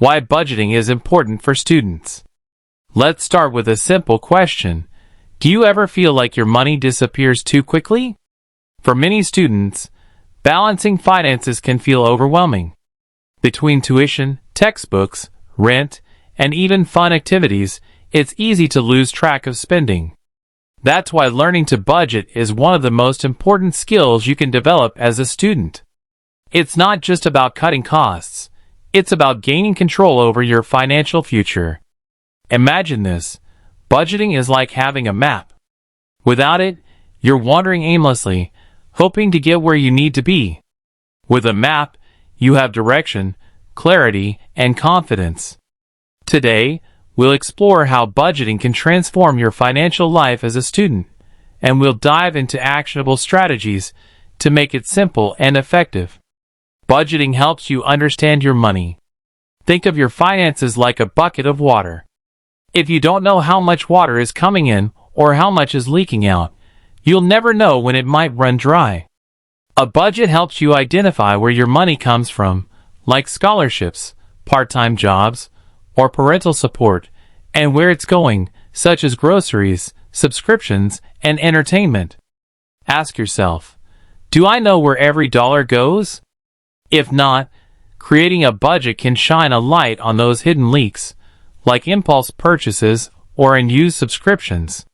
Why budgeting is important for students. Let's start with a simple question. Do you ever feel like your money disappears too quickly? For many students, balancing finances can feel overwhelming. Between tuition, textbooks, rent, and even fun activities, it's easy to lose track of spending. That's why learning to budget is one of the most important skills you can develop as a student. It's not just about cutting costs. It's about gaining control over your financial future. Imagine this. Budgeting is like having a map. Without it, you're wandering aimlessly, hoping to get where you need to be. With a map, you have direction, clarity, and confidence. Today, we'll explore how budgeting can transform your financial life as a student, and we'll dive into actionable strategies to make it simple and effective. Budgeting helps you understand your money. Think of your finances like a bucket of water. If you don't know how much water is coming in or how much is leaking out, you'll never know when it might run dry. A budget helps you identify where your money comes from, like scholarships, part-time jobs, or parental support, and where it's going, such as groceries, subscriptions, and entertainment. Ask yourself, do I know where every dollar goes? If not, creating a budget can shine a light on those hidden leaks, like impulse purchases or unused subscriptions.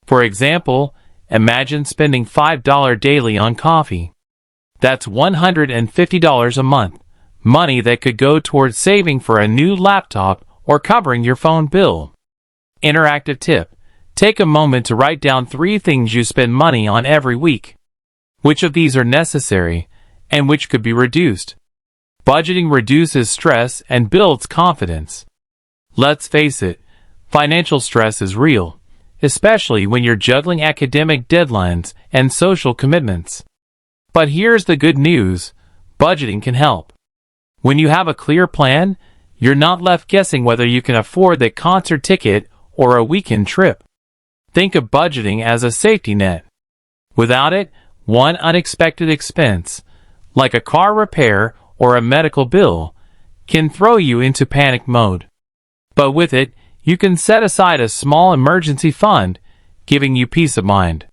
For example, imagine spending $5 daily on coffee. That's $150 a month, money that could go towards saving for a new laptop or covering your phone bill. Interactive tip. Take a moment to write down 3 things you spend money on every week. Which of these are necessary, and which could be reduced? Budgeting reduces stress and builds confidence. Let's face it, financial stress is real, especially when you're juggling academic deadlines and social commitments. But here's the good news, budgeting can help. When you have a clear plan, you're not left guessing whether you can afford that concert ticket or a weekend trip. Think of budgeting as a safety net. Without it, one unexpected expense, like a car repair or a medical bill, can throw you into panic mode. But with it, you can set aside a small emergency fund, giving you peace of mind.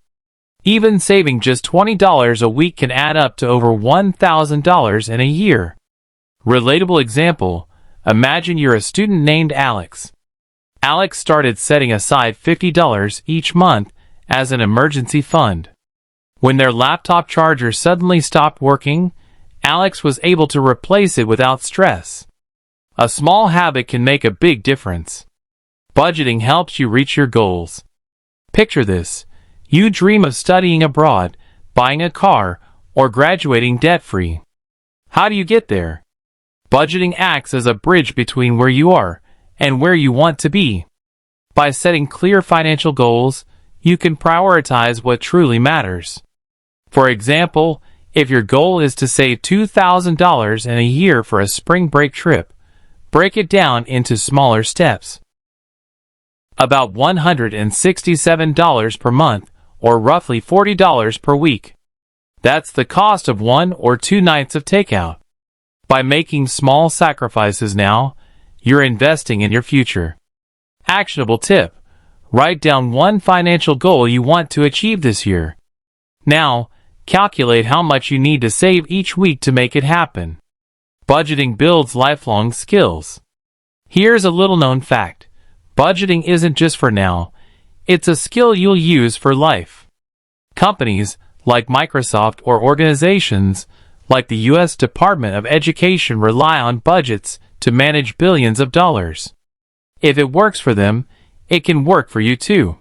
Even saving just $20 a week can add up to over $1,000 in a year. Relatable example, imagine you're a student named Alex. Alex started setting aside $50 each month as an emergency fund. When their laptop charger suddenly stopped working, Alex was able to replace it without stress. A small habit can make a big difference. Budgeting helps you reach your goals. Picture this. You dream of studying abroad, buying a car, or graduating debt-free. How do you get there? Budgeting acts as a bridge between where you are and where you want to be. By setting clear financial goals, you can prioritize what truly matters. For example, if your goal is to save $2,000 in a year for a spring break trip, break it down into smaller steps. About $167 per month, or roughly $40 per week. That's the cost of 1 or 2 nights of takeout. By making small sacrifices now, you're investing in your future. Actionable tip. Write down one financial goal you want to achieve this year. Now, calculate how much you need to save each week to make it happen. Budgeting builds lifelong skills. Here's a little-known fact. Budgeting isn't just for now. It's a skill you'll use for life. Companies, like Microsoft, or organizations, like the U.S. Department of Education, rely on budgets to manage billions of dollars. If it works for them, it can work for you too.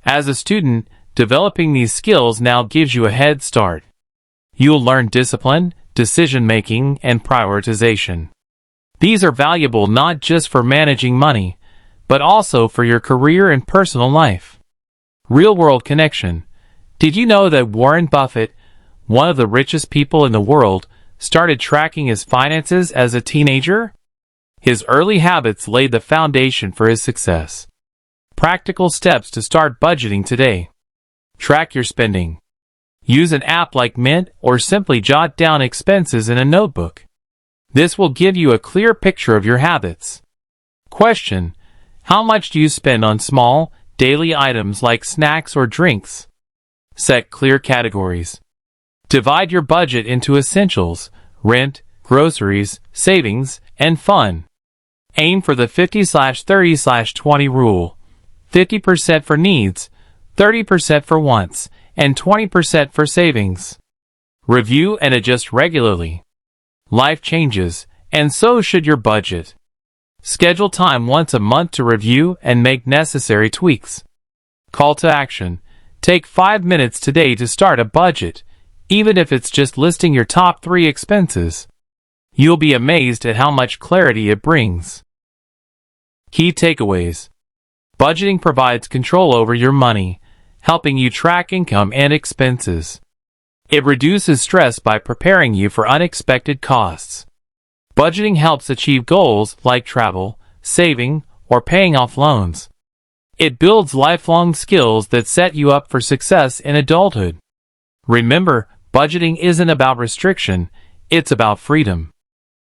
As a student, developing these skills now gives you a head start. You'll learn discipline, decision-making, and prioritization. These are valuable not just for managing money, but also for your career and personal life. Real-world connection. Did you know that Warren Buffett, one of the richest people in the world, started tracking his finances as a teenager? His early habits laid the foundation for his success. Practical steps to start budgeting today. Track your spending. Use an app like Mint or simply jot down expenses in a notebook. This will give you a clear picture of your habits. Question: how much do you spend on small, daily items like snacks or drinks? Set clear categories. Divide your budget into essentials, rent, groceries, savings, and fun. Aim for the 50/30/20 rule. 50% for needs, 30% for wants, and 20% for savings. Review and adjust regularly. Life changes, and so should your budget. Schedule time once a month to review and make necessary tweaks. Call to action. Take 5 minutes today to start a budget, even if it's just listing your top 3 expenses. You'll be amazed at how much clarity it brings. Key takeaways. Budgeting provides control over your money, helping you track income and expenses. It reduces stress by preparing you for unexpected costs. Budgeting helps achieve goals like travel, saving, or paying off loans. It builds lifelong skills that set you up for success in adulthood. Remember, budgeting isn't about restriction, it's about freedom.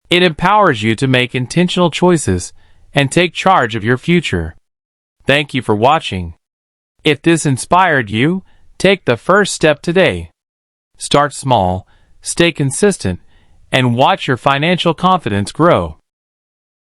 It empowers you to make intentional choices and take charge of your future. Thank you for watching. If this inspired you, take the first step today. Start small, stay consistent, and watch your financial confidence grow.